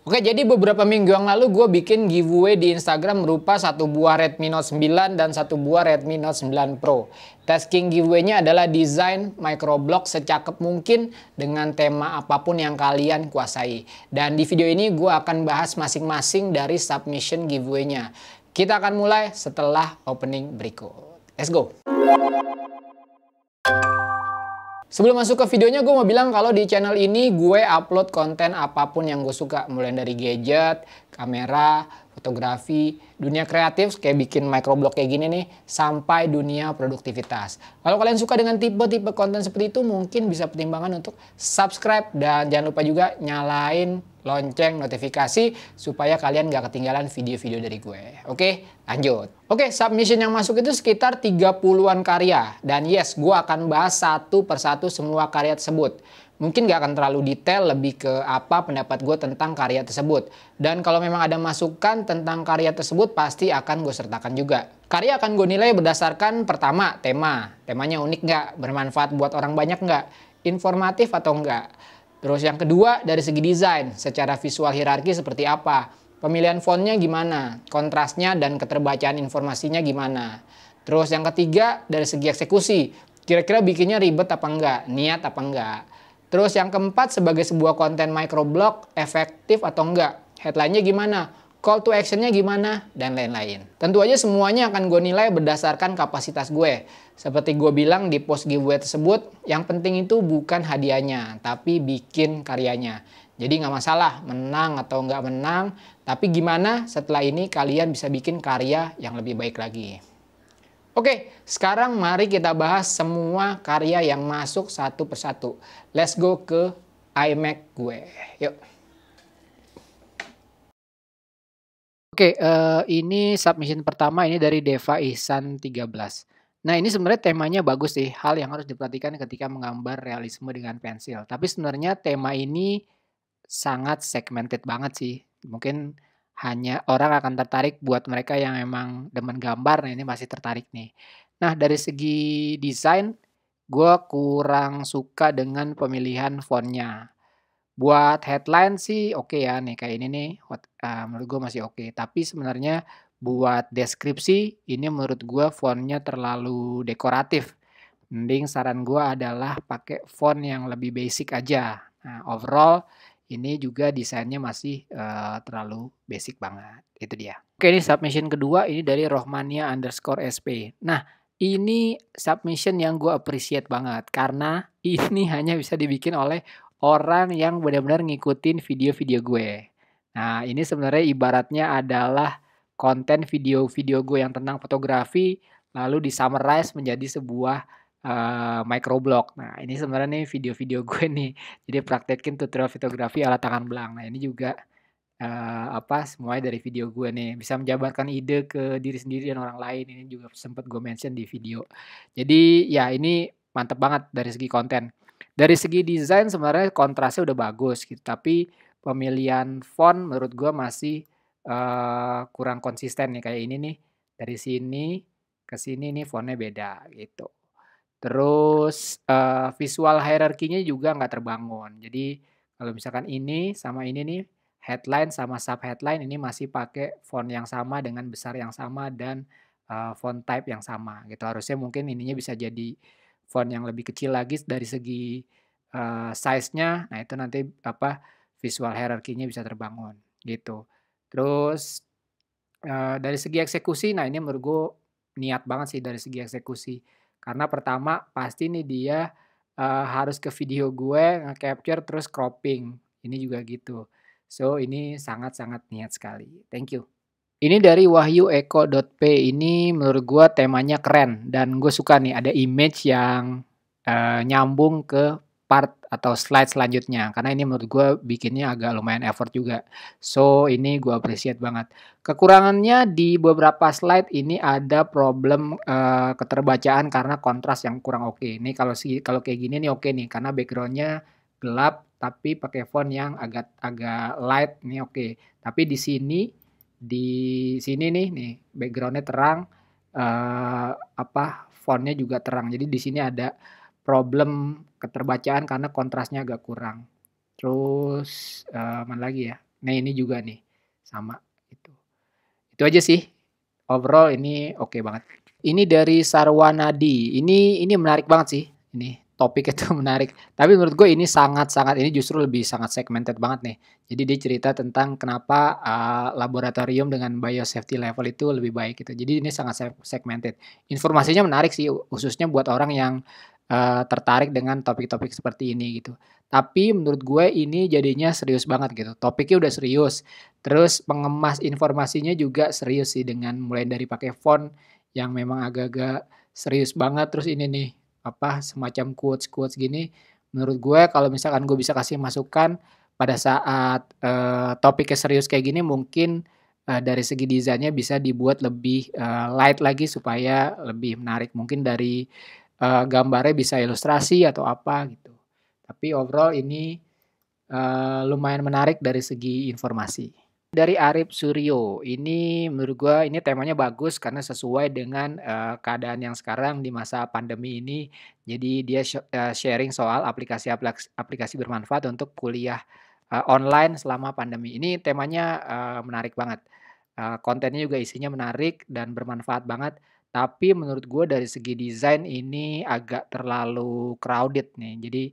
Oke, jadi beberapa minggu yang lalu gue bikin giveaway di Instagram berupa satu buah Redmi Note 9 dan satu buah Redmi Note 9 Pro. Tasking giveaway-nya adalah desain microblog secakep mungkin dengan tema apapun yang kalian kuasai. Dan di video ini gue akan bahas masing-masing dari submission giveaway-nya. Kita akan mulai setelah opening berikut. Let's go! Sebelum masuk ke videonya, gue mau bilang kalau di channel ini gue upload konten apapun yang gue suka. Mulai dari gadget, kamera, fotografi, dunia kreatif kayak bikin microblog kayak gini nih, sampai dunia produktivitas. Kalau kalian suka dengan tipe-tipe konten seperti itu, mungkin bisa pertimbangan untuk subscribe. Dan jangan lupa juga nyalain lonceng notifikasi supaya kalian gak ketinggalan video-video dari gue. Oke, lanjut. Oke, submission yang masuk itu sekitar 30-an karya. Dan yes, gue akan bahas satu persatu semua karya tersebut. Mungkin gak akan terlalu detail, lebih ke apa pendapat gue tentang karya tersebut. Dan kalau memang ada masukan tentang karya tersebut, pasti akan gue sertakan juga. Karya akan gue nilai berdasarkan pertama, tema. Temanya unik nggak? Bermanfaat buat orang banyak nggak? Informatif atau enggak? Terus yang kedua, dari segi desain, secara visual hierarki seperti apa? Pemilihan fontnya gimana? Kontrasnya dan keterbacaan informasinya gimana? Terus yang ketiga, dari segi eksekusi, kira-kira bikinnya ribet apa enggak? Niat apa enggak? Terus yang keempat, sebagai sebuah konten microblog, efektif atau enggak? Headline-nya gimana? Call to action-nya gimana? Dan lain-lain. Tentu aja semuanya akan gue nilai berdasarkan kapasitas gue. Seperti gue bilang di post giveaway tersebut, yang penting itu bukan hadiahnya, tapi bikin karyanya. Jadi nggak masalah menang atau nggak menang, tapi gimana setelah ini kalian bisa bikin karya yang lebih baik lagi. Oke, sekarang mari kita bahas semua karya yang masuk satu persatu. Let's go ke iMac gue. Yuk. Oke, ini submission pertama ini dari Deva Ihsan 13. Nah, ini sebenarnya temanya bagus sih, hal yang harus diperhatikan ketika menggambar realisme dengan pensil. Tapi sebenarnya tema ini sangat segmented banget sih. Mungkin hanya orang akan tertarik buat mereka yang emang demen gambar, nah ini masih tertarik nih. Nah, dari segi desain, gue kurang suka dengan pemilihan fontnya. Buat headline sih oke ya nih, kayak ini nih, menurut gue masih oke. Tapi sebenarnya buat deskripsi, ini menurut gue fontnya terlalu dekoratif. Mending saran gue adalah pakai font yang lebih basic aja. Nah, overall ini juga desainnya masih terlalu basic banget. Itu dia. Oke, ini submission kedua, ini dari Rohmania_SP. Nah, ini submission yang gue appreciate banget. Karena ini hanya bisa dibikin oleh orang yang benar-benar ngikutin video-video gue. Nah, ini sebenarnya ibaratnya adalah konten video-video gue yang tentang fotografi, lalu disummarize menjadi sebuah microblog. Nah, ini sebenarnya nih video-video gue nih. Jadi praktekin tutorial fotografi ala tangan belang. Nah, ini juga semuanya dari video gue nih. Bisa menjabarkan ide ke diri sendiri dan orang lain. Ini juga sempat gue mention di video. Jadi ya ini mantep banget dari segi konten. Dari segi desain sebenarnya kontrasnya udah bagus gitu, tapi pemilihan font menurut gue masih kurang konsisten nih, kayak ini nih, dari sini ke sini nih fontnya beda gitu. Terus visual hierarkinya juga nggak terbangun. Jadi kalau misalkan ini sama ini nih, headline sama sub headline ini masih pakai font yang sama dengan besar yang sama dan font type yang sama gitu. Harusnya mungkin ininya bisa jadi font yang lebih kecil lagi dari segi size-nya. Nah, itu nanti visual hierarkinya bisa terbangun gitu. Terus dari segi eksekusi, nah ini menurut gue niat banget sih dari segi eksekusi. Karena pertama pasti nih dia harus ke video gue, nge-capture terus cropping. Ini juga gitu. So, ini sangat-sangat niat sekali. Thank you. Ini dari wahyueko.p, ini menurut gue temanya keren dan gue suka nih ada image yang nyambung ke part atau slide selanjutnya karena ini menurut gue bikinnya agak lumayan effort juga. So ini gue appreciate banget. Kekurangannya di beberapa slide ini ada problem keterbacaan karena kontras yang kurang oke. Ini kalau kayak gini nih oke nih karena backgroundnya gelap tapi pakai font yang agak light nih oke. Tapi di sini nih backgroundnya terang, fontnya juga terang. Jadi di sini ada problem keterbacaan karena kontrasnya agak kurang. Terus mana lagi ya? Nah ini juga nih, sama, gitu. Itu aja sih, overall ini oke banget. Ini dari Sarwanadi, ini menarik banget sih, ini topik itu menarik. Tapi menurut gue ini sangat-sangat ini justru lebih sangat segmented banget nih. Jadi dia cerita tentang kenapa, laboratorium dengan biosafety level itu lebih baik gitu. Jadi ini sangat segmented. Informasinya menarik sih, khususnya buat orang yang, tertarik dengan topik-topik seperti ini gitu. Tapi menurut gue ini jadinya serius banget gitu, topiknya udah serius, terus pengemas informasinya juga serius sih dengan mulai dari pakai font yang memang agak-agak serius banget, terus ini nih, apa, semacam quotes-quotes gini, menurut gue kalau misalkan gue bisa kasih masukan pada saat, topiknya serius kayak gini mungkin, dari segi desainnya bisa dibuat lebih, light lagi supaya lebih menarik. Mungkin dari, gambarnya bisa ilustrasi atau apa gitu. Tapi overall ini, lumayan menarik dari segi informasi. Dari Arif Suryo, ini menurut gua ini temanya bagus karena sesuai dengan, keadaan yang sekarang di masa pandemi ini. Jadi dia sharing soal aplikasi bermanfaat untuk kuliah, online selama pandemi. Ini temanya, menarik banget, kontennya juga isinya menarik dan bermanfaat banget. Tapi menurut gue dari segi desain ini agak terlalu crowded nih. Jadi,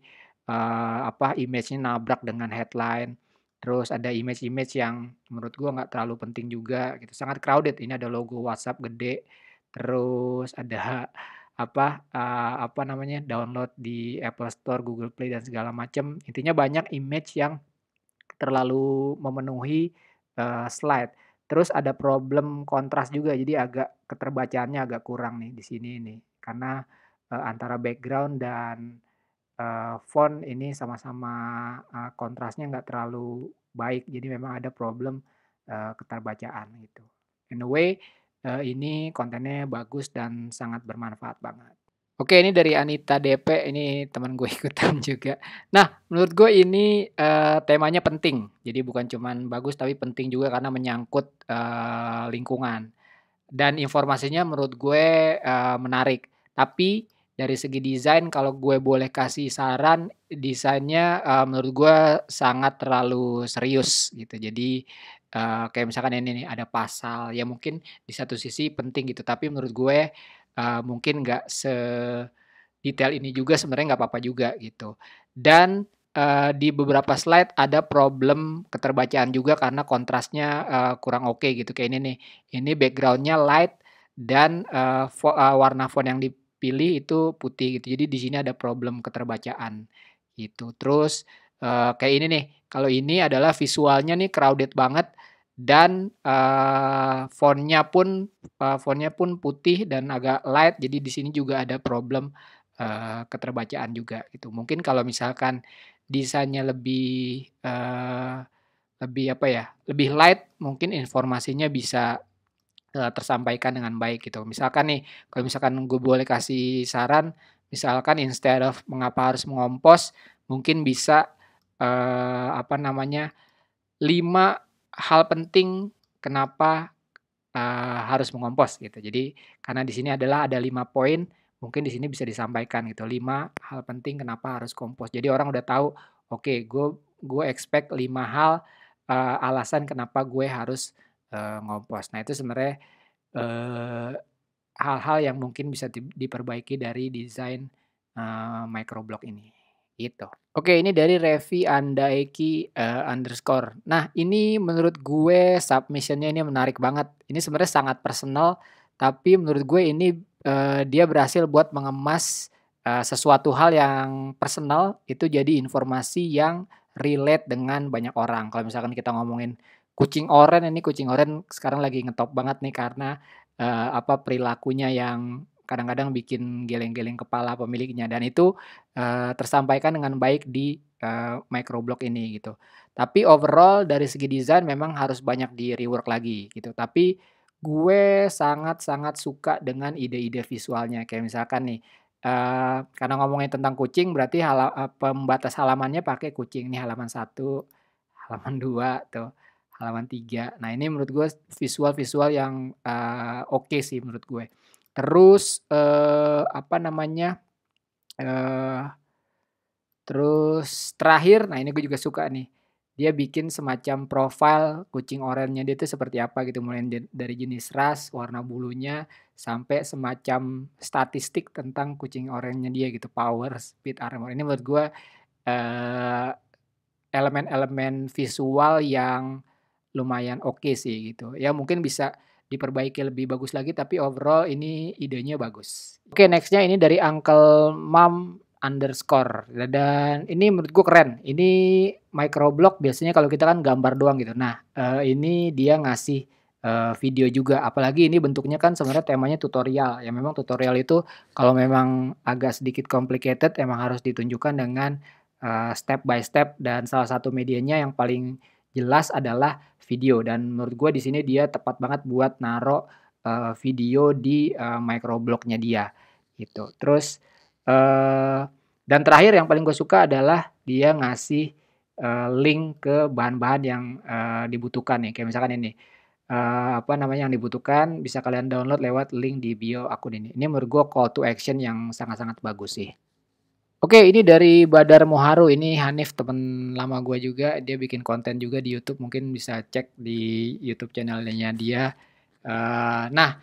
apa, image-nya nabrak dengan headline. Terus ada image-image yang menurut gua nggak terlalu penting juga gitu, sangat crowded. Ini ada logo WhatsApp gede, terus ada apa namanya, download di Apple Store, Google Play, dan segala macam. Intinya banyak image yang terlalu memenuhi, slide. Terus ada problem kontras juga, jadi agak keterbacaannya agak kurang nih di sini nih. Karena, antara background dan font ini sama-sama, kontrasnya nggak terlalu baik, jadi memang ada problem, keterbacaan gitu. Anyway, ini kontennya bagus dan sangat bermanfaat banget. Oke, ini dari Anita DP, ini teman gue ikutan juga. Nah, menurut gue ini, temanya penting, jadi bukan cuman bagus tapi penting juga karena menyangkut, lingkungan. Dan informasinya menurut gue, menarik. Tapi dari segi desain kalau gue boleh kasih saran, desainnya, menurut gue sangat terlalu serius gitu. Jadi, kayak misalkan ini nih ada pasal, ya mungkin di satu sisi penting gitu, tapi menurut gue, mungkin nggak sedetail ini juga sebenarnya nggak apa-apa juga gitu. Dan, di beberapa slide ada problem keterbacaan juga karena kontrasnya, kurang oke gitu, kayak ini nih. Ini background-nya light dan, warna font yang dipilih itu putih gitu. Jadi di sini ada problem keterbacaan, gitu. Terus, kayak ini nih, kalau ini adalah visualnya nih crowded banget dan, font-nya pun putih dan agak light, jadi di sini juga ada problem, keterbacaan juga gitu. Mungkin kalau misalkan desainnya lebih apa ya, lebih light mungkin informasinya bisa, tersampaikan dengan baik gitu. Misalkan nih, kalau misalkan gue boleh kasih saran, misalkan instead of mengapa harus mengompos, mungkin bisa, apa namanya, 5 hal penting kenapa, harus mengompos gitu. Jadi karena di sini adalah ada 5 poin, mungkin di sini bisa disampaikan gitu, 5 hal penting kenapa harus kompos. Jadi orang udah tahu, oke gue expect 5 hal, alasan kenapa gue harus, ngompos. Nah itu sebenarnya, eee, hal-hal yang mungkin bisa diperbaiki dari desain, microblog ini, gitu. Oke, ini dari Revi Andaeki, underscore. Nah, ini menurut gue submission-nya ini menarik banget. Ini sebenarnya sangat personal, tapi menurut gue ini, dia berhasil buat mengemas, sesuatu hal yang personal itu jadi informasi yang relate dengan banyak orang. Kalau misalkan kita ngomongin kucing oren, ini kucing oren sekarang lagi ngetop banget nih karena, apa, perilakunya yang kadang-kadang bikin geleng-geleng kepala pemiliknya dan itu, tersampaikan dengan baik di, microblog ini gitu. Tapi overall dari segi desain memang harus banyak di-rework lagi gitu. Tapi gue sangat-sangat suka dengan ide-ide visualnya. Kayak misalkan nih, karena ngomongin tentang kucing berarti pembatas halamannya pakai kucing. Nih halaman 1, halaman 2 tuh, halaman 3. Nah ini menurut gue visual-visual yang, oke sih menurut gue. Terus, apa namanya, eee, terus terakhir, nah ini gue juga suka nih, Dia bikin semacam profile kucing oranye dia itu seperti apa gitu, mulai dari jenis ras, warna bulunya, sampai semacam statistik tentang kucing oranye dia gitu, power, speed, armor. Ini menurut gua, eee, elemen-elemen visual yang lumayan oke sih gitu. Ya mungkin bisa diperbaiki lebih bagus lagi, tapi overall ini idenya bagus. Oke, next-nya ini dari Uncle Mom underscore dan ini menurut gua keren. Ini microblog biasanya kalau kita kan gambar doang gitu. Nah, ini dia ngasih, video juga, apalagi ini bentuknya kan sebenarnya temanya tutorial. Ya memang tutorial itu kalau memang agak sedikit complicated emang harus ditunjukkan dengan, step by step dan salah satu medianya yang paling jelas adalah video dan menurut gue di sini dia tepat banget buat naruh, video di, microblog-nya dia, gitu. Terus, dan terakhir yang paling gue suka adalah dia ngasih, link ke bahan-bahan yang, dibutuhkan nih, kayak misalkan ini, apa namanya, yang dibutuhkan bisa kalian download lewat link di bio akun ini. Ini menurut gue call to action yang sangat-sangat bagus sih. Oke, ini dari Badar Moharu, ini Hanif temen lama gua juga, dia bikin konten juga di YouTube, mungkin bisa cek di YouTube channel-nya dia. Nah,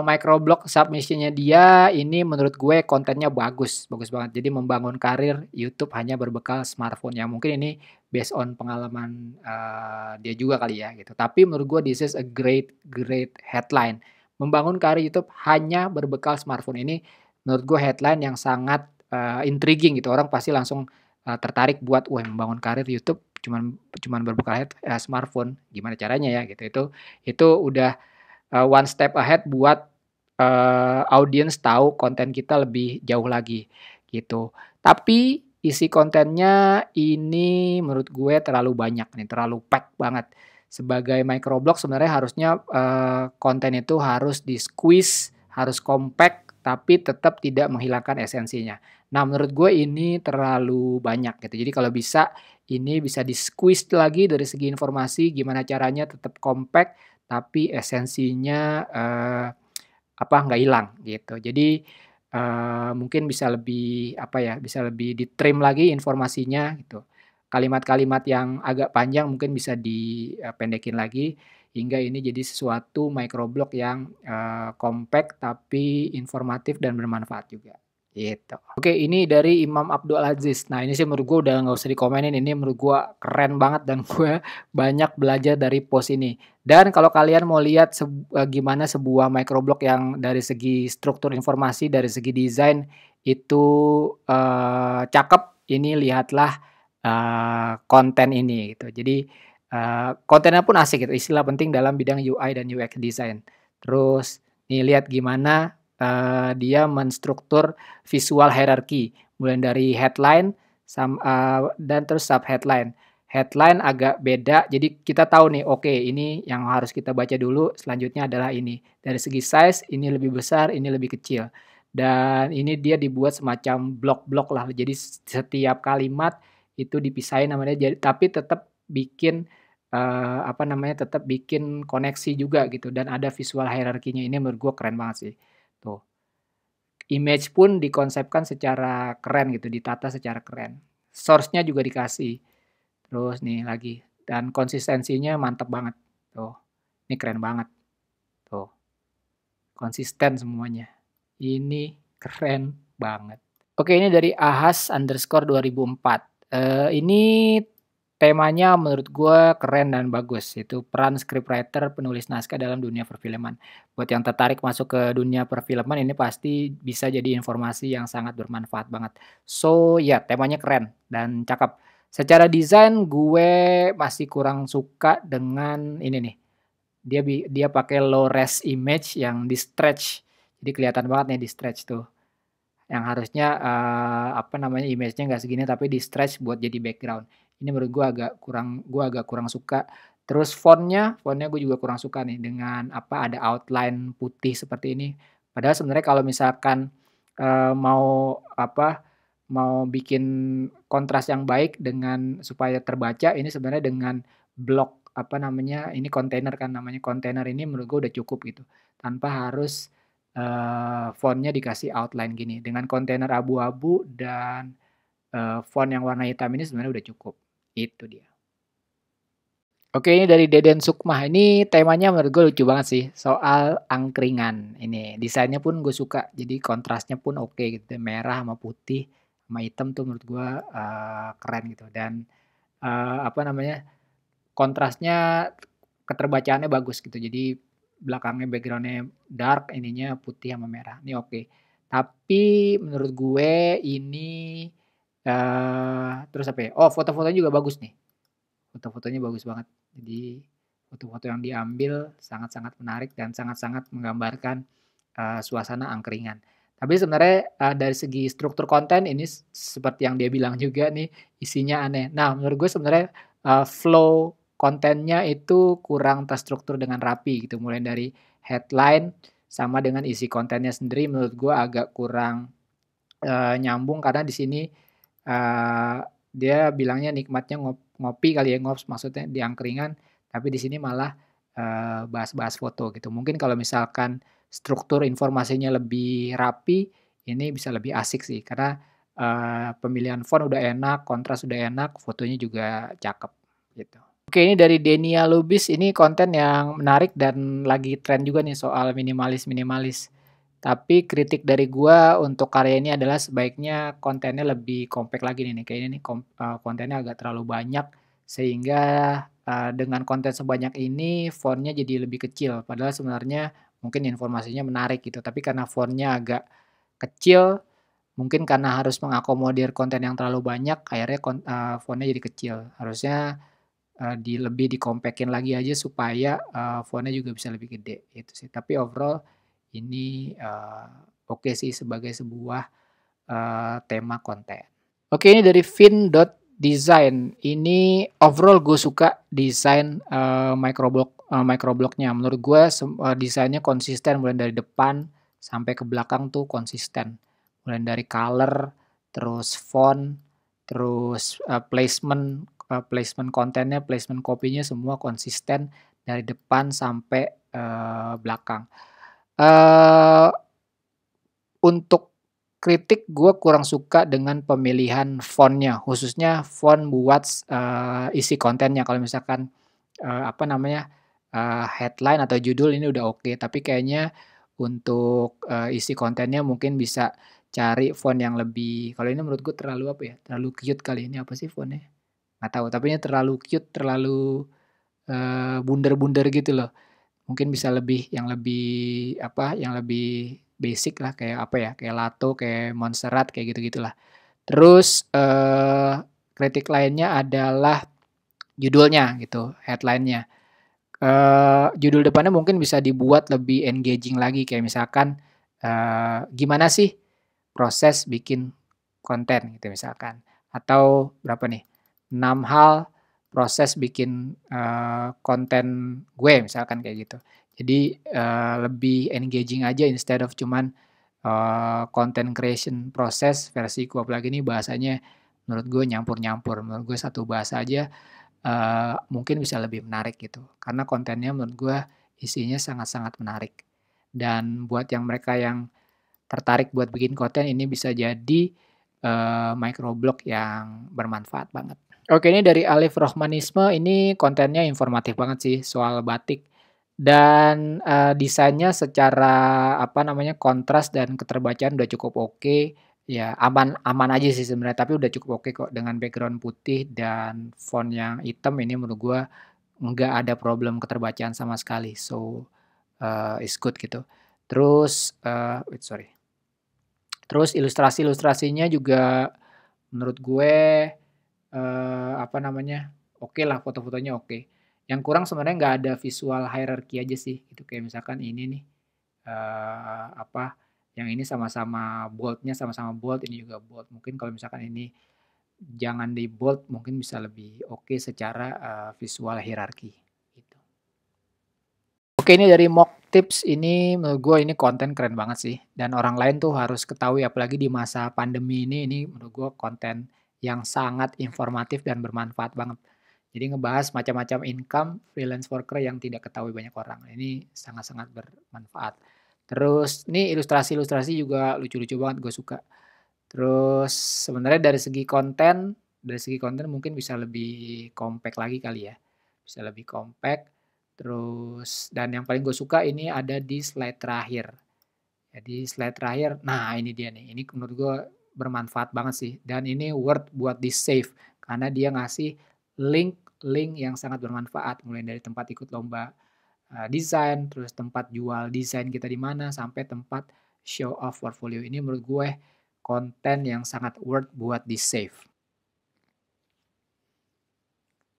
microblog submission-nya dia ini menurut gue kontennya bagus, bagus banget. Jadi membangun karir YouTube hanya berbekal smartphone, ya mungkin ini based on pengalaman, dia juga kali ya gitu. Tapi menurut gue this is a great great headline. Membangun karir YouTube hanya berbekal smartphone ini menurut gue headline yang sangat, intriguing gitu. Orang pasti langsung, tertarik buat, wah membangun karir YouTube cuman cuman berbekal smartphone, gimana caranya ya gitu. Itu udah one step ahead buat, audiens tahu konten kita lebih jauh lagi, gitu. Tapi isi kontennya ini menurut gue terlalu banyak nih, terlalu pack banget. Sebagai microblog sebenarnya harusnya, konten itu harus di-squeeze, harus compact, tapi tetap tidak menghilangkan esensinya. Nah, menurut gue ini terlalu banyak gitu. Jadi kalau bisa, ini bisa di-squeeze lagi dari segi informasi, gimana caranya tetap compact, tapi esensinya, apa, nggak hilang gitu. Jadi, mungkin bisa lebih, apa ya, bisa lebih di-trim lagi informasinya gitu. Kalimat-kalimat yang agak panjang mungkin bisa dipendekin lagi, hingga ini jadi sesuatu microblog yang, compact tapi informatif dan bermanfaat juga, gitu. Oke, ini dari Imam Abdul Aziz. Nah, ini sih menurut gue udah nggak usah dikomenin, ini menurut gue keren banget dan gue banyak belajar dari post ini. Dan kalau kalian mau lihat gimana sebuah microblog yang dari segi struktur informasi, dari segi desain itu, cakep, ini lihatlah, konten ini gitu. Jadi, kontennya pun asik gitu, istilah penting dalam bidang UI dan UX design. Terus nih lihat gimana, dia menstruktur visual hierarchy, mulai dari headline dan terus sub-headline. Headline agak beda, jadi kita tahu nih, oke ini yang harus kita baca dulu, selanjutnya adalah ini. Dari segi size, ini lebih besar, ini lebih kecil. Dan ini dia dibuat semacam blok-blok lah, jadi setiap kalimat itu dipisahin namanya, tapi tetap bikin, apa namanya, tetap bikin koneksi juga gitu, dan ada visual hierarkinya, ini menurut gue keren banget sih. Tuh, image pun dikonsepkan secara keren gitu, ditata secara keren. Source-nya juga dikasih. Terus nih lagi, dan konsistensinya mantep banget, tuh. Ini keren banget, tuh. Konsisten semuanya. Ini keren banget. Oke, ini dari ahas_2004. Ini temanya menurut gue keren dan bagus, itu peran scriptwriter penulis naskah dalam dunia perfilman. Buat yang tertarik masuk ke dunia perfilman ini pasti bisa jadi informasi yang sangat bermanfaat banget. So, ya temanya keren dan cakep. Secara desain gue masih kurang suka dengan ini nih, dia pakai low res image yang di-stretch. Jadi kelihatan banget nih di-stretch tuh. Yang harusnya, apa namanya, image-nya nggak segini tapi di-stretch buat jadi background. Ini menurut gua agak kurang suka. Terus font-nya gue juga kurang suka nih dengan apa, ada outline putih seperti ini. Padahal sebenarnya kalau misalkan, mau apa, mau bikin kontras yang baik dengan supaya terbaca, ini sebenarnya dengan blok, apa namanya, ini kontainer kan namanya, kontainer ini menurut gue udah cukup gitu. Tanpa harus font-nya dikasih outline gini, dengan kontainer abu-abu dan, font yang warna hitam ini sebenarnya udah cukup, itu dia. Oke, ini dari Deden Sukma. Ini temanya menurut gue lucu banget sih, soal angkringan. Ini desainnya pun gue suka, jadi kontrasnya pun oke gitu, merah sama putih sama hitam tuh menurut gue keren gitu. Dan apa namanya, kontrasnya keterbacaannya bagus gitu. Jadi belakangnya backgroundnya dark, ininya putih sama merah. Ini oke. Tapi menurut gue ini terus apa ya? Oh, foto-fotonya juga bagus nih. Foto-fotonya bagus banget. Jadi foto-foto yang diambil sangat-sangat menarik dan sangat-sangat menggambarkan suasana angkringan. Tapi sebenarnya dari segi struktur konten ini seperti yang dia bilang juga nih, isinya aneh. Nah, menurut gue sebenarnya flow kontennya itu kurang terstruktur dengan rapi gitu. Mulai dari headline sama dengan isi kontennya sendiri menurut gue agak kurang nyambung karena di sini eee, dia bilangnya nikmatnya ngopi kali ya, ngops maksudnya di angkringan, tapi di sini malah bahas-bahas foto gitu. Mungkin kalau misalkan struktur informasinya lebih rapi, ini bisa lebih asik sih karena pemilihan font udah enak, kontras udah enak, fotonya juga cakep gitu. Oke, ini dari Denia Lubis, ini konten yang menarik dan lagi tren juga nih soal minimalis-minimalis. Tapi kritik dari gua untuk karya ini adalah sebaiknya kontennya lebih compact lagi nih, kayaknya nih kontennya agak terlalu banyak sehingga dengan konten sebanyak ini fontnya jadi lebih kecil. Padahal sebenarnya mungkin informasinya menarik gitu, tapi karena fontnya agak kecil, mungkin karena harus mengakomodir konten yang terlalu banyak akhirnya fontnya jadi kecil. Harusnya lebih dikompakin lagi aja supaya fontnya juga bisa lebih gede, itu sih. Tapi overall ini oke sih sebagai sebuah tema konten. Oke, ini dari Design. Ini overall gue suka desain microblog-nya. Menurut gue desainnya konsisten mulai dari depan sampai ke belakang tuh konsisten. Mulai dari color, terus font, terus placement kontennya, placement copy-nya semua konsisten dari depan sampai belakang. Eee, untuk kritik gue kurang suka dengan pemilihan font-nya, khususnya font buat isi kontennya. Kalau misalkan apa namanya, headline atau judul ini udah oke, tapi kayaknya untuk isi kontennya mungkin bisa cari font yang lebih, kalau ini menurut gue terlalu apa ya, terlalu cute kali. Ini apa sih font-nya? Nggak tahu, tapi ini terlalu cute, terlalu bundar-bundar gitu loh. Mungkin bisa lebih apa, yang lebih basic lah kayak apa ya, kayak Lato, kayak Montserrat, kayak gitu-gitulah. Terus kritik lainnya adalah judulnya gitu, headline-nya. Judul depannya mungkin bisa dibuat lebih engaging lagi kayak misalkan gimana sih proses bikin konten gitu misalkan, atau berapa nih, 6 hal proses bikin konten gue misalkan kayak gitu. Jadi lebih engaging aja instead of cuman content creation proses versiku, apalagi ini bahasanya menurut gue nyampur-nyampur. Menurut gue satu bahasa aja mungkin bisa lebih menarik gitu. Karena kontennya menurut gue isinya sangat-sangat menarik. Dan buat yang mereka yang tertarik buat bikin konten, ini bisa jadi microblog yang bermanfaat banget. Oke, ini dari Alif Rohmanisme, ini kontennya informatif banget sih soal batik. Dan desainnya secara apa namanya, kontras dan keterbacaan udah cukup oke. Ya aman aman aja sih sebenarnya, tapi udah cukup oke kok dengan background putih dan font yang hitam, ini menurut gua nggak ada problem keterbacaan sama sekali. So, is good gitu. Terus, wait sorry. Terus ilustrasi-ilustrasinya juga menurut gue apa namanya, oke lah, foto-fotonya oke. Yang kurang sebenarnya nggak ada visual hierarchy aja sih, gitu. Kayak misalkan ini nih, apa, yang ini sama-sama bold-nya sama-sama bold, ini juga bold. Mungkin kalau misalkan ini jangan di-bold, mungkin bisa lebih oke secara visual hierarki, gitu. Oke, ini dari Mock Tips, ini menurut gue ini konten keren banget sih, dan orang lain tuh harus ketahui apalagi di masa pandemi ini menurut gue konten yang sangat informatif dan bermanfaat banget. Jadi ngebahas macam-macam income freelance worker yang tidak ketahui banyak orang. Ini sangat-sangat bermanfaat. Terus ini ilustrasi-ilustrasi juga lucu-lucu banget, gue suka. Terus sebenarnya dari segi konten mungkin bisa lebih compact lagi kali ya. bisa lebih compact. Terus dan yang paling gue suka ini ada di slide terakhir. Jadi slide terakhir, nah ini dia nih, ini menurut gue bermanfaat banget sih dan ini worth buat di-save karena dia ngasih link-link yang sangat bermanfaat mulai dari tempat ikut lomba, desain, terus tempat jual desain kita di mana, sampai tempat show off portfolio. Ini menurut gue konten yang sangat worth buat di-save.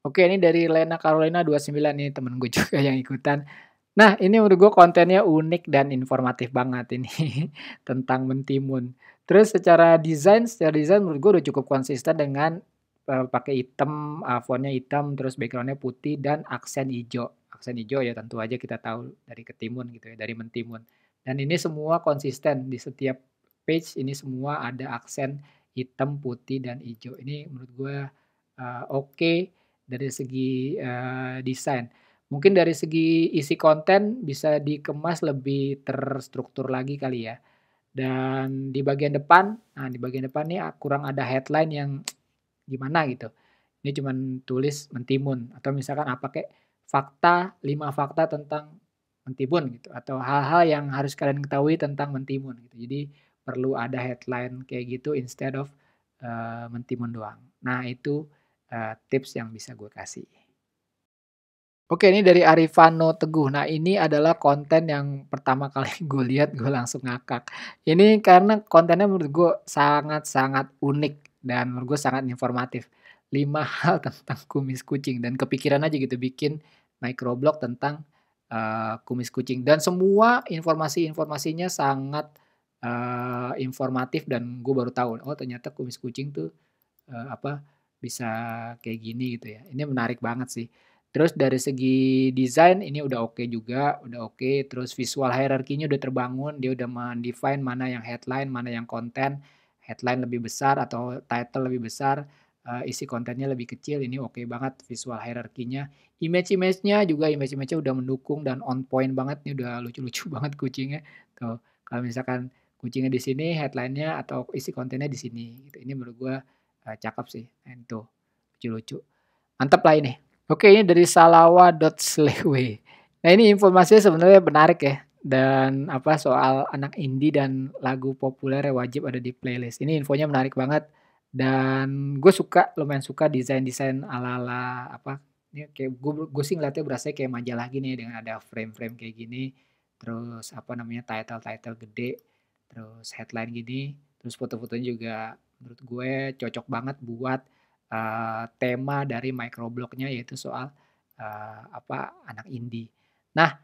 Oke, ini dari Lena Carolina 29 nih temen gue juga yang ikutan. Nah, ini menurut gue kontennya unik dan informatif banget ini tentang mentimun. Terus secara desain menurut gue udah cukup konsisten dengan pakai hitam, fontnya hitam, terus backgroundnya putih dan aksen hijau. Aksen hijau ya tentu aja kita tahu dari ketimun gitu ya, dari mentimun. Dan ini semua konsisten di setiap page ini semua ada aksen hitam, putih dan hijau. Ini menurut gue oke dari segi desain. Mungkin dari segi isi konten bisa dikemas lebih terstruktur lagi kali ya. Dan di bagian depan, nah di bagian depan nih kurang ada headline yang gimana gitu. Ini cuman tulis mentimun atau misalkan apa kayak fakta, 5 fakta tentang mentimun gitu atau hal-hal yang harus kalian ketahui tentang mentimun gitu. Jadi perlu ada headline kayak gitu instead of mentimun doang. Nah, itu tips yang bisa gue kasih. Oke, ini dari Arifano Teguh. Nah, ini adalah konten yang pertama kali gue lihat, gue langsung ngakak. Ini karena kontennya menurut gue sangat-sangat unik dan menurut gue sangat informatif. 5 hal tentang kumis kucing dan kepikiran aja gitu bikin microblog tentang kumis kucing dan semua informasi-informasinya sangat informatif dan gue baru tahu, oh ternyata kumis kucing tuh apa, bisa kayak gini gitu ya. Ini menarik banget sih. Terus dari segi desain ini udah oke juga, udah oke. Terus visual hierarkinya udah terbangun, dia udah mendefine mana yang headline, mana yang konten. Headline lebih besar atau title lebih besar, isi kontennya lebih kecil. Ini oke banget visual hierarkinya. Image-image-nya juga image-image-nya udah mendukung dan on point banget. Ini udah lucu-lucu banget kucingnya. Tuh, kalau misalkan kucingnya di sini, headline-nya atau isi kontennya di sini gitu. Ini menurut gua cakep sih. Nah, itu lucu-lucu. Mantap lah ini. Oke, ini dari salawa.slewe. Nah, ini informasinya sebenarnya menarik ya. Dan apa soal anak indie dan lagu populer yang wajib ada di playlist. Ini infonya menarik banget. Dan gue suka, lumayan suka desain-desain ala-ala apa. Ini kayak gue sih ngeliatnya berasa kayak majalah gini dengan ada frame-frame kayak gini. Terus apa namanya title-title gede. Terus headline gini. Terus foto-fotonya juga menurut gue cocok banget buat tema dari microblognya yaitu soal apa anak indie. Nah,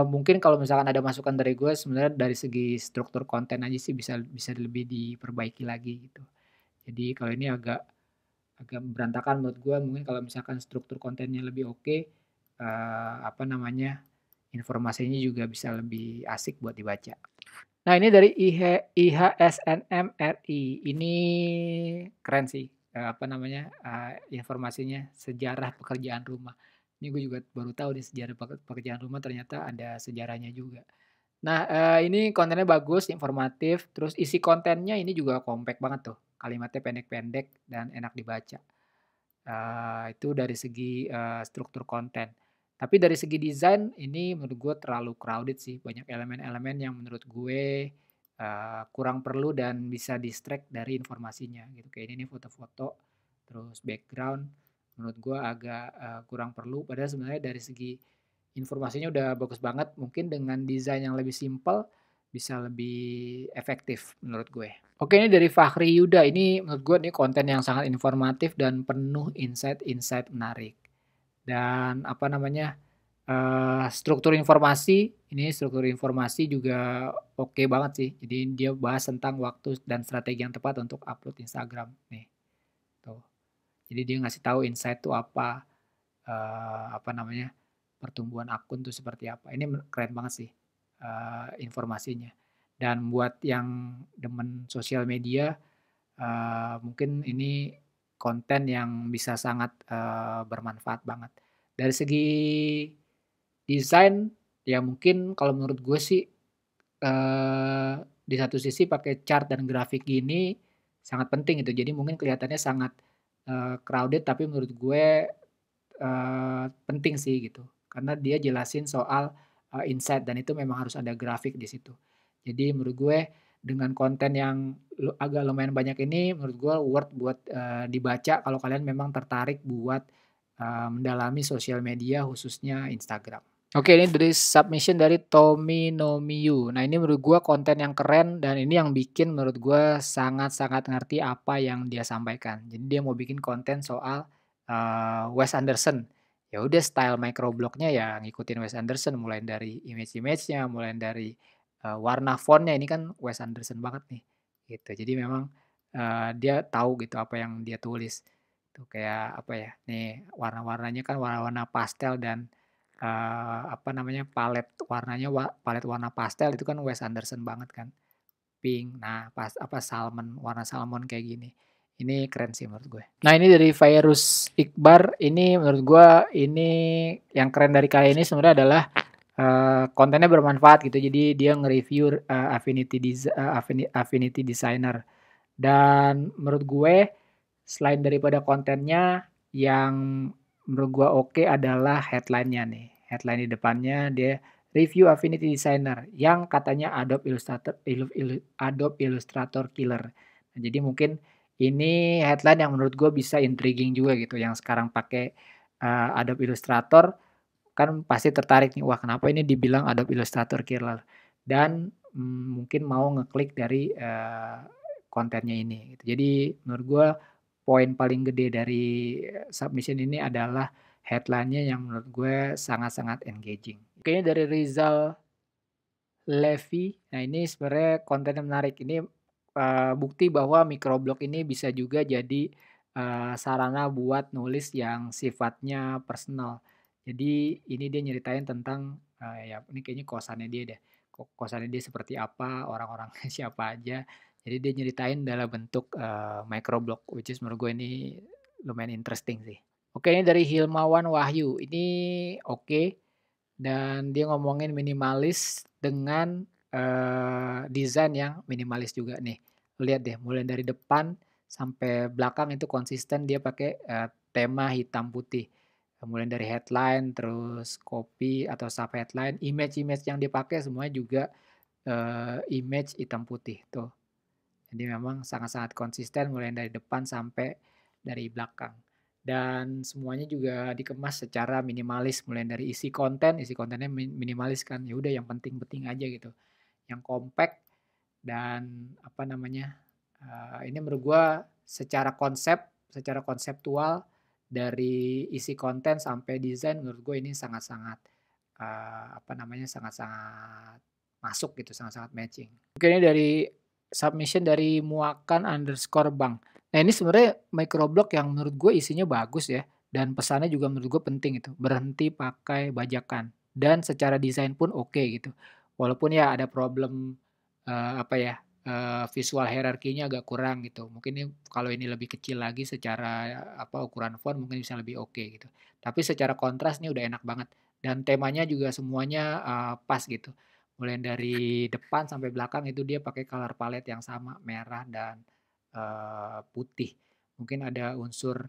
mungkin kalau misalkan ada masukan dari gue sebenarnya dari segi struktur konten aja sih bisa bisa lebih diperbaiki lagi gitu. Jadi kalau ini agak agak berantakan menurut gue mungkin kalau misalkan struktur kontennya lebih oke, apa namanya informasinya juga bisa lebih asik buat dibaca. Nah, ini dari IHSNMRI. Ini keren sih, apa namanya, informasinya sejarah pekerjaan rumah. Ini gue juga baru tahu nih sejarah pekerjaan rumah ternyata ada sejarahnya juga. Nah, ini kontennya bagus, informatif, terus isi kontennya ini juga kompak banget tuh, kalimatnya pendek-pendek dan enak dibaca. Itu dari segi, struktur konten. Tapi dari segi desain ini menurut gue terlalu crowded sih, banyak elemen-elemen yang menurut gue, kurang perlu dan bisa distract dari informasinya gitu. Kayak ini nih foto-foto, terus background menurut gue agak, kurang perlu. Padahal sebenarnya dari segi informasinya udah bagus banget, mungkin dengan desain yang lebih simpel bisa lebih efektif menurut gue. Oke, ini dari Fahri Yuda. Ini menurut gue ini konten yang sangat informatif dan penuh insight-insight menarik. Dan apa namanya, struktur informasi juga oke banget sih. Jadi dia bahas tentang waktu dan strategi yang tepat untuk upload Instagram nih, tuh. Jadi dia ngasih tahu insight tuh apa namanya, pertumbuhan akun tuh seperti apa. Ini keren banget sih, informasinya. Dan buat yang demen sosial media, mungkin ini konten yang bisa sangat, bermanfaat banget. Dari segi desain, ya mungkin kalau menurut gue sih, di satu sisi pakai chart dan grafik gini sangat penting gitu. Jadi mungkin kelihatannya sangat, crowded tapi menurut gue, penting sih gitu, karena dia jelasin soal, insight dan itu memang harus ada grafik di situ. Jadi menurut gue dengan konten yang agak lumayan banyak ini menurut gue worth buat, dibaca kalau kalian memang tertarik buat, mendalami sosial media khususnya Instagram. Oke, ini dari submission dari Tommy No Miyu. Nah, ini menurut gua konten yang keren dan ini yang bikin menurut gua sangat-sangat ngerti apa yang dia sampaikan. Jadi dia mau bikin konten soal, Wes Anderson. Ya udah style microblognya ya ngikutin Wes Anderson, mulai dari image-nya, mulai dari, warna fontnya ini kan Wes Anderson banget nih, gitu. Jadi memang, dia tahu gitu apa yang dia tulis. Tuh kayak apa ya, nih warna-warnanya kan warna-warna pastel dan apa namanya, palet warna pastel itu kan Wes Anderson banget kan, pink, nah pas apa, warna salmon kayak gini. Ini keren sih menurut gue. Nah ini dari Fairuz Iqbar, ini menurut gue ini yang keren dari kali ini sebenarnya adalah, kontennya bermanfaat gitu. Jadi dia nge-review, Affinity Designer dan menurut gue selain daripada kontennya yang menurut gua oke adalah headline-nya nih. Headline di depannya dia review Affinity Designer yang katanya Adobe Illustrator killer. Nah, jadi mungkin ini headline yang menurut gue bisa intriguing juga gitu yang sekarang pakai Adobe Illustrator kan pasti tertarik nih, wah kenapa ini dibilang Adobe Illustrator killer dan mungkin mau ngeklik dari kontennya ini gitu. Jadi menurut gue poin paling gede dari submission ini adalah headline-nya yang menurut gue sangat-sangat engaging. Kayaknya dari Rizal Levi, nah ini sebenarnya konten yang menarik. Ini, bukti bahwa microblog ini bisa juga jadi, sarana buat nulis yang sifatnya personal. Jadi ini dia nyeritain tentang, ya ini kayaknya kosannya dia deh, kosannya dia seperti apa, orang-orangnya siapa aja. Jadi dia nyeritain dalam bentuk, microblog, which is menurut gue ini lumayan interesting sih. Oke, ini dari Hilmawan Wahyu, ini oke. Dan dia ngomongin minimalis dengan, desain yang minimalis juga nih. Lu lihat deh mulai dari depan sampai belakang itu konsisten dia pakai, tema hitam putih. Mulai dari headline, terus copy atau sub-headline, image-image yang dipakai semuanya juga, image hitam putih tuh. Jadi memang sangat-sangat konsisten mulai dari depan sampai dari belakang. Dan semuanya juga dikemas secara minimalis mulai dari isi kontennya minimalis kan. Ya udah yang penting-penting aja gitu. Yang compact dan apa namanya? Ini menurut gua secara konseptual dari isi konten sampai desain menurut gue ini sangat-sangat apa namanya? Sangat-sangat masuk gitu, sangat-sangat matching. Oke, ini dari submission dari muakan_bang. Nah ini sebenarnya microblog yang menurut gue isinya bagus ya, dan pesannya juga menurut gue penting itu, berhenti pakai bajakan. Dan secara desain pun oke gitu. Walaupun ya ada problem, apa ya, visual hierarkinya agak kurang gitu. Mungkin ini kalau ini lebih kecil lagi secara apa, ukuran font mungkin bisa lebih oke gitu. Tapi secara kontras nih udah enak banget dan temanya juga semuanya, pas gitu. Mulai dari depan sampai belakang itu dia pakai color palette yang sama, merah dan, putih. Mungkin ada unsur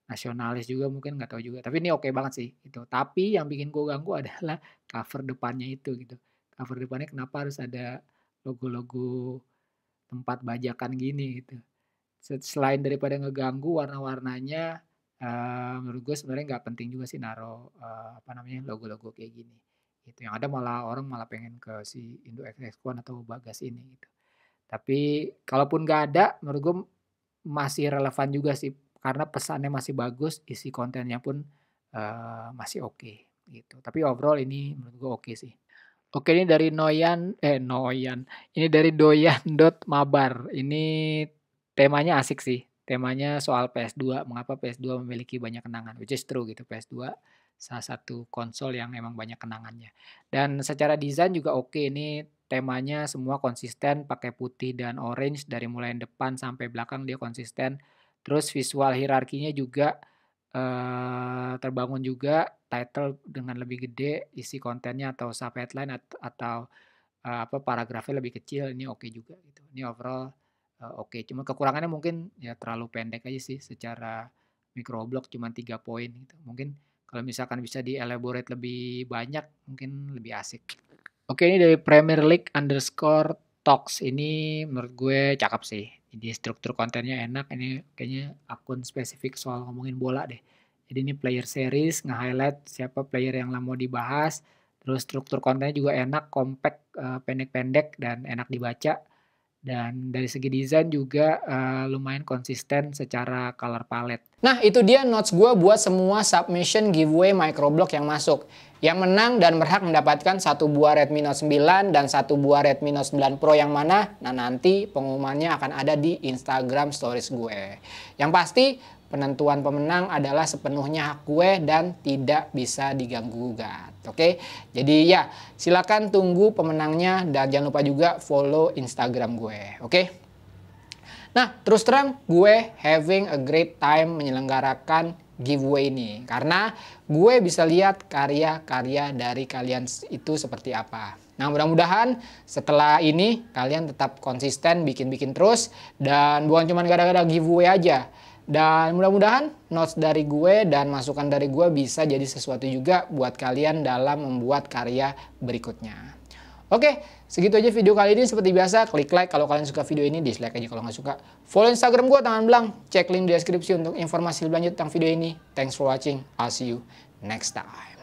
nasionalis juga mungkin nggak tahu juga, tapi ini oke banget sih itu. Tapi yang bikin gue ganggu adalah cover depannya itu gitu. Cover depannya kenapa harus ada logo-logo tempat bajakan gini gitu. Selain daripada ngeganggu warna-warnanya, menurut gue sebenarnya nggak penting juga sih naruh, apa namanya, logo-logo kayak gini, gitu. Yang ada malah orang malah pengen ke si Indo XX1 atau Bagas ini gitu. Tapi kalaupun nggak ada, menurut gue masih relevan juga sih, karena pesannya masih bagus, isi kontennya pun, masih oke, gitu. Tapi overall ini menurut gue oke sih. Oke, ini dari Noyan, ini dari Doyan.mabar. Ini temanya asik sih. Temanya soal PS2, mengapa PS2 memiliki banyak kenangan, which is true gitu. PS2 salah satu konsol yang emang banyak kenangannya. Dan secara desain juga oke, ini temanya semua konsisten pakai putih dan orange dari mulai depan sampai belakang dia konsisten. Terus visual hierarkinya juga terbangun juga, title dengan lebih gede, isi kontennya atau sub-headline atau, apa, paragrafnya lebih kecil, ini oke juga gitu. Ini overall, oke, cuma kekurangannya mungkin ya terlalu pendek aja sih secara, microblock cuma 3 poin gitu. Mungkin kalau misalkan bisa di-elaborate lebih banyak mungkin lebih asik. Oke, ini dari Premier League_Talks. Ini menurut gue cakep sih. Jadi struktur kontennya enak. Ini kayaknya akun spesifik soal ngomongin bola deh. Jadi ini player series, nge-highlight siapa player yang mau dibahas. Terus struktur kontennya juga enak, compact, pendek-pendek dan enak dibaca. Dan dari segi desain juga lumayan konsisten secara color palette. Nah, itu dia notes gue buat semua submission giveaway microblock yang masuk. Yang menang dan berhak mendapatkan satu buah Redmi Note 9 dan satu buah Redmi Note 9 Pro yang mana? Nah, nanti pengumumannya akan ada di Instagram Stories gue. Yang pasti, penentuan pemenang adalah sepenuhnya hak gue dan tidak bisa diganggu-gugat. Oke, jadi ya silakan tunggu pemenangnya dan jangan lupa juga follow Instagram gue. Oke. Nah, terus terang gue having a great time menyelenggarakan giveaway ini karena gue bisa lihat karya-karya dari kalian itu seperti apa. Nah, mudah-mudahan setelah ini kalian tetap konsisten bikin-bikin terus dan bukan cuma gara-gara giveaway aja. Dan mudah-mudahan notes dari gue dan masukan dari gue bisa jadi sesuatu juga buat kalian dalam membuat karya berikutnya. Oke, segitu aja video kali ini. Seperti biasa, klik like kalau kalian suka video ini, dislike aja kalau nggak suka. Follow Instagram gue, Tangan Belang. Cek link di deskripsi untuk informasi lebih lanjut tentang video ini. Thanks for watching. I'll see you next time.